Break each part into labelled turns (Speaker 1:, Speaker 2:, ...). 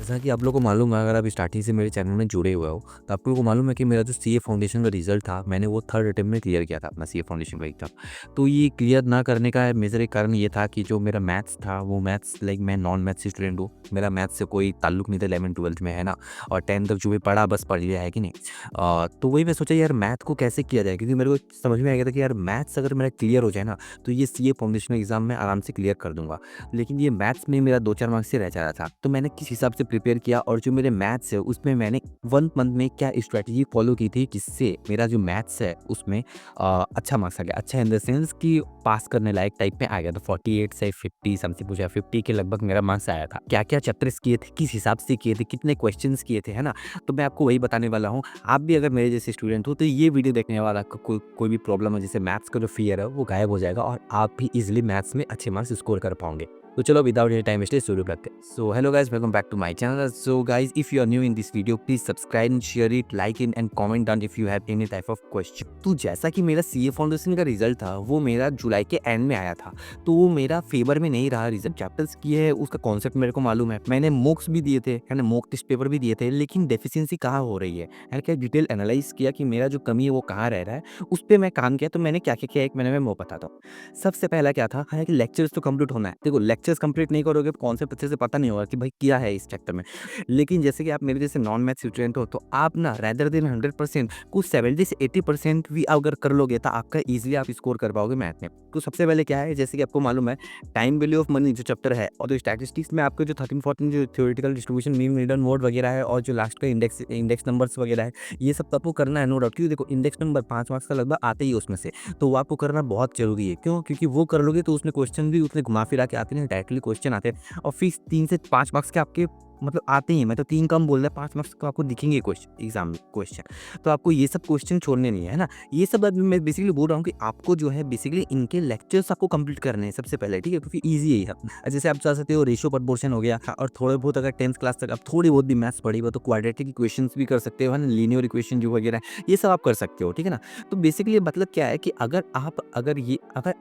Speaker 1: जैसा कि आप लोगों को मालूम है, अगर आप स्टार्टिंग से मेरे चैनल में जुड़े हुए हो तो आप लोगों को मालूम है कि मेरा जो सीए फाउंडेशन का रिजल्ट था, मैंने वो थर्ड अटेम्प्ट में क्लियर किया था अपना सीए फाउंडेशन का एग्जाम। तो ये क्लियर ना करने का मेजर एक कारण ये था कि जो मेरा मैथ्स था, वो मैथ्स लाइक मैं नॉन मैथ्स स्टूडेंट हूँ। मेरा मैथ्स से कोई ताल्लुक नहीं था 11th-12th में, है ना। और 10th तक जो भी पढ़ा बस पढ़ लिया है कि नहीं। तो वही मैं सोचा यार मैथ को कैसे किया जाए, क्योंकि मेरे को समझ में आ गया था कि यार मैथ्स अगर मेरा क्लियर हो जाए ना, तो ये सीए फाउंडेशन एग्जाम में आराम से क्लियर कर दूंगा। लेकिन ये मैथ्स में मेरा 2-4 मार्क्स से रह जा रहा था। तो मैंने किस हिसाब से प्रिपेयर किया और जो मेरे मैथ्स है उसमें मैंने 1 मंथ में क्या स्ट्रैटेजी फॉलो की थी, जिससे मेरा जो मैथ्स है उसमें अच्छा मार्क्स आ गया। अच्छा इन द सेंस कि पास करने लायक टाइप में आ गया था। 48 से 50 समथिंग मुझे 50 के लगभग मेरा मार्क्स आया था। क्या-क्या चैप्टर्स किए थे, किस हिसाब से किए थे, कितने क्वेश्चंस किए थे, है ना? तो मैं आपको वही बताने वाला हूँ। आप भी अगर मेरे जैसे स्टूडेंट हो तो ये वीडियो देखने वाला आपको कोई भी प्रॉब्लम है, जैसे मैथ्स का जो फ़ियर है वो गायब हो जाएगा और आप भी ईज़िली मैथ्स में अच्छे मार्क्स स्कोर कर पाओगे। तो चलो विदाउट एनी टाइम वेस्टेज शुरू करते हैं। So hello guys, welcome back to my channel. So guys, if you are new in this video please subscribe and share it, like it and comment down if you have any type of question. तो जैसा कि मेरा CA foundation का result था वो मेरा जुलाई के and में आया था, तो वो मेरा फेवर में नहीं रहा। रिजल्ट चैप्टर्स किए है उसका कॉन्सेप्ट मेरे को मालूम है, मैंने मॉक्स भी दिए थे, है ना, मॉक टेस्ट पेपर भी दिए थे, लेकिन डेफिशिएंसी कहाँ हो रही है क्या डिटेल एनालाइज किया कि मेरा जो कमी है वो कहाँ रह रहा है, उस पर मैं काम किया। तो मैंने क्या क्या किया एक महीने में मैं बताता हूँ। सबसे पहला क्या था है कि लेक्चर्स तो कंप्लीट होना है। देखो लेक्चर्स कंप्लीट नहीं करोगे तो कॉन्सेप्ट अच्छे से पता नहीं होगा कि भाई क्या है इस चैप्टर में। लेकिन जैसे कि आप मेरे जैसे नॉन मैथ स्टूडेंट हो तो आप ना रेदर देन 100% कुछ 70 से 80% भी अगर कर लोगे तो आपका ईजिली आप स्कोर कर पाओगे मैथ में। तो सबसे पहले क्या है, जैसे कि आपको मालूम है टाइम वैल्यू ऑफ मनी जो चैप्टर है, और जो स्टैटिस्टिक्स में आपके जो 13-14 जो theoretical distribution mean median mode वगैरह है, और जो लास्ट का इंडेक्स नंबर्स वगैरह है, ये सब तो आपको करना है नो डाउट। क्योंकि देखो इंडेक्स नंबर 5 मार्क्स का लगभग आते ही है उसमें से, तो वो आपको करना बहुत ज़रूरी है। क्यों? क्योंकि वो कर लोगे तो उसमें क्वेश्चन भी उतने घुमा-फिरा के आते नहीं, डायरेक्टली क्वेश्चन आते हैं और फिर 3 से 5 मार्क्स के आपके मतलब आते ही हैं। मैं तो 3 कम बोल रहा, 5 मार्क्स तो आपको दिखेंगे क्वेश्चन एग्ज़ाम में क्वेश्चन। तो आपको ये सब क्वेश्चन छोड़ने नहीं है, है ना? ये सब अभी मैं बेसिकली बोल रहा हूँ कि आपको जो है बेसिकली इनके लेक्चर्स आपको कंप्लीट करने हैं सबसे पहले, ठीक है? क्योंकि ईज़ी है ये। जैसे आप चाह सकते हो रेशियो प्रपोर्शन हो गया, और थोड़े बहुत अगर 10th क्लास तक आप थोड़ी बहुत भी मैथ्स पढ़ी हो तो क्वाड्रेटिक इक्वेशंस भी कर सकते हो, है ना? लीनियर इक्वेशन जो वगैरह है, ये सब आप कर सकते हो, ठीक है ना? तो बेसिकली मतलब क्या है कि अगर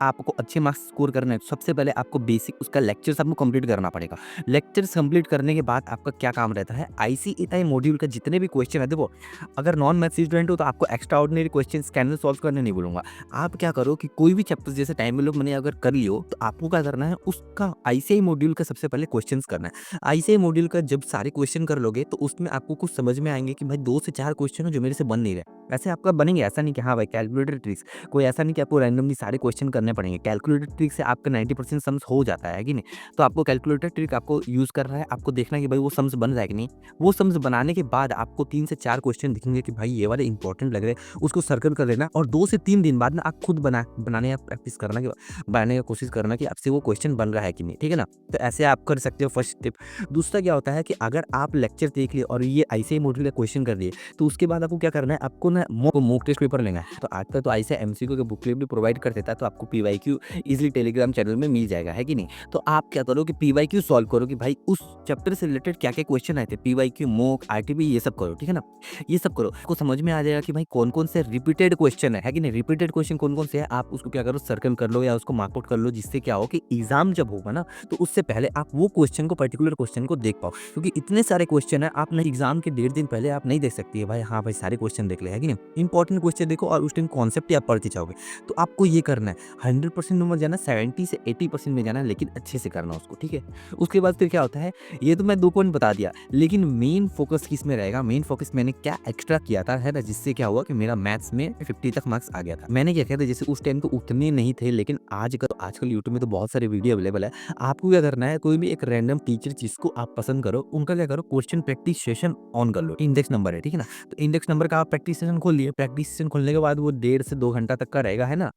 Speaker 1: आपको अच्छे मार्क्स स्कोर करना है तो सबसे पहले आपको बेसिक उसका लेक्चर्स आपको कंप्लीट करना पड़ेगा। लेक्चर्स कंप्लीट करने के बाद आपका क्या काम रहता है, आईसीएआई मॉड्यूल का जितने भी क्वेश्चन है, देखो अगर नॉन मैथ्स स्टूडेंट हो तो आपको extra ordinary question canvas solve करने नहीं बोलूंगा। आप क्या करो कि कोई भी चैप्टर जैसे टाइम वैल्यू ऑफ मनी अगर कर लियो तो आपको क्या करना है, उसका आईसीआई मॉड्यूल का सबसे पहले क्वेश्चन करना है। आईसीआई मॉड्यूल का जब सारे क्वेश्चन कर लोगे तो उसमें आपको कुछ समझ में आएंगे कि भाई 2 से 4 क्वेश्चन है जो मेरे से बन नहीं रहे। वैसे आपका बनेंगे, ऐसा नहीं कि हाँ भाई कैलकुलेटर ट्रिक्स, कोई ऐसा नहीं कि आपको रैंडमली सारे क्वेश्चन करने पड़ेंगे। कैलकुलेटर ट्रिक से आपका 90% सम्स हो जाता है कि नहीं? तो आपको कैलकुलेटर ट्रिक आपको यूज़ कर रहा है, आपको देखना है कि भाई वो सम्स बन रहा है कि नहीं। वो सम्स बनाने के बाद आपको 3 से 4 क्वेश्चन दिखेंगे कि भाई ये वाले इंपॉर्टेंट लग रहे हैं, उसको सर्कल कर लेना और 2 से 3 दिन बाद ना आप खुद बनाने का प्रैक्टिस करना, कि बनाने का कोशिश करना कि आपसे वो क्वेश्चन बन रहा है कि नहीं, ठीक है ना? तो ऐसे आप कर सकते हो फर्स्ट टिप। दूसरा क्या होता है कि अगर आप लेक्चर देख लिए और ये आईसीआई मॉड्यूल का क्वेश्चन कर दिए, तो उसके बाद आपको क्या करना है, आपको ना मॉक टेस्ट पेपर लेना है। तो आजकल तो आईसीआई एमसीक्यू का बुकलेट भी प्रोवाइड कर देता है, तो आपको पीवाईक्यू इजीली टेलीग्राम चैनल में मिल जाएगा, है कि नहीं? तो आप क्या करो कि पीवाईक्यू सॉल्व करो कि भाई उस चैप्टर से रिलेटेड क्या-क्या क्वेश्चन आए थे, पीवाईक्यू, मॉक, आरटीपी, ये सब करो, ठीक है ना? ये सब करो, आपको समझ में आ जाएगा कि भाई कौन-कौन से रिपीटेड क्वेश्चन है कि नहीं? रिपीटेड क्वेश्चन कौन-कौन से हैं, आप उसको क्या करो सर्कल कर लो या उसको मार्क आउट कर लो, जिससे क्या हो कि एग्जाम जब होगा ना, तो उससे पहले आप वो क्वेश्चन को पर्टिकुलर क्वेश्चन को देख पाओ। क्योंकि इतने सारे क्वेश्चन है, आप ना एग्जाम के 1.5 दिन पहले आप नहीं देख सकती है भाई, हाँ भाई सारे क्वेश्चन देख ले, है कि नहीं? इंपॉर्टेंट क्वेश्चन देखो और उस टाइम कॉन्सेप्ट ही आप पढ़ते जाओगे। तो आपको ये करना है, 100% में मत जाना, 70 से 80% में जाना, लेकिन अच्छे से करना उसको, ठीक है? उसके बाद फिर क्या होता है, ये तो मैं 2 पॉइंट बता दिया, लेकिन मेन फोकस किस में रहेगा, मेन फोकस मैंने क्या एक्स्ट्रा किया था, है ना, जिससे क्या हुआ कि मेरा मैथ्स में 50 तक मार्क्स आ गया था। मैंने क्या किया था, जैसे उस टाइम तो उतने नहीं थे, लेकिन आजकल यूट्यूब में तो बहुत सारे वीडियो अवेलेबल है। आपको क्या करना है, कोई भी एक रैंडम टीचर जिसको आप पसंद करो, उनका क्या करो, क्वेश्चन प्रैक्टिस सेशन ऑन कर लो। इंडेक्स नंबर है, ठीक है ना? तो इंडेक्स नंबर का आप प्रैक्टिस सेशन खोल लिए, प्रैक्टिस सेशन खोलने के बाद वो 1.5 से 2 घंटा तक का रहेगा, है ना?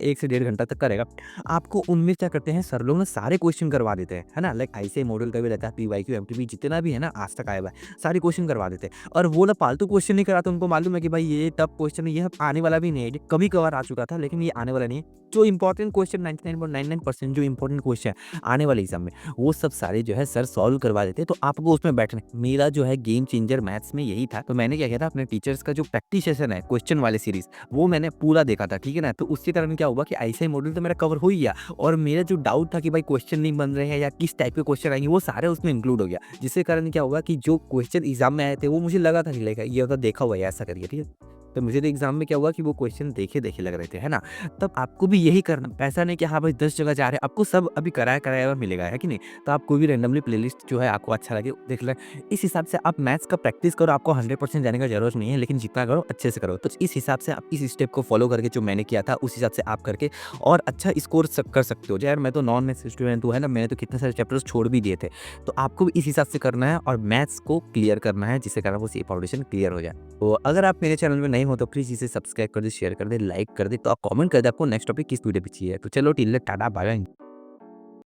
Speaker 1: 1 से 1.5 घंटा तक का रहेगा। आपको उनमें क्या करते हैं सर लोग ना, सारे क्वेश्चन करवा देते हैं, है ना? लाइक आईसीआई मॉडल का भी रहता है, पीवाईक्यू, एमटीबी जितना भी है ना आज तक आया हुआ है, सारे क्वेश्चन करवा देते हैं। और वो ना फालतू क्वेश्चन नहीं कराते, उनको मालूम है कि भाई ये टफ क्वेश्चन है, ये आने वाला भी नहीं है, ये कभी-कभार आ चुका था, लेकिन ये आने वाला नहीं है। जो इंपॉर्टेंट क्वेश्चन 99.99% जो इंपॉर्टेंट क्वेश्चन है आने वाले एग्जाम में, वो सब सारे जो है सर सॉल्व करवा देते हैं, तो आपको उसमें बैठना है। मेरा जो है गेम चेंजर मैथ्स में यही था, तो मैंने क्या किया था, अपने टीचर्स का जो प्रैक्टिस सेशन है क्वेश्चन वाले सीरीज, वो मैंने पूरा देखा था, ठीक है ना? तो उस जिसके कारण क्या हुआ कि आईसीआई मॉड्यूल तो मेरा कवर हो ही गया और मेरा जो डाउट था कि भाई क्वेश्चन नहीं बन रहे हैं या किस टाइप के क्वेश्चन आएंगे वो सारे उसमें इंक्लूड हो गया, जिसके कारण क्या हुआ कि जो क्वेश्चन एग्जाम में आए थे वो मुझे लगा था कि लेगा ये होता देखा हुआ है ऐसा करिए, ठीक है। तो मुझे तो एग्जाम में क्या हुआ कि वो क्वेश्चन देखे देखे लग रहे थे, है ना। तब आपको भी यही करना, पैसा नहीं कि हाँ भाई 10 जगह जा रहे हैं, आपको सब अभी कराया कराया हुआ मिलेगा, है कि नहीं। तो आप कोई भी रैंडमली प्लेलिस्ट जो है आपको अच्छा लगे देख लें। इस हिसाब से आप मैथ्स का प्रैक्टिस करो, आपको 100% जाने का जरूरत नहीं है, लेकिन जितना करो अच्छे से करो। तो इस हिसाब से आप इस स्टेप को फॉलो करके जो मैंने किया था उस हिसाब से आप करके और अच्छा स्कोर कर सकते हो। यार मैं तो नॉन मैथ्स स्टूडेंट हूँ, है ना, मैंने तो कितने सारे चैप्टर्स छोड़ भी दिए थे। तो आपको भी इस हिसाब से करना है और मैथ्स को क्लियर करना है, जिससे कारण वो सी फाउंडेशन क्लियर हो जाए। तो अगर आप मेरे चैनल में नए हो तो प्लीज़ इसे सब्सक्राइब कर दे, शेयर कर दे, लाइक कर दे, तो आप कमेंट कर दे आपको नेक्स्ट टॉपिक किस वीडियो पे चाहिए। तो चलो टिल टाटा बाय बाय।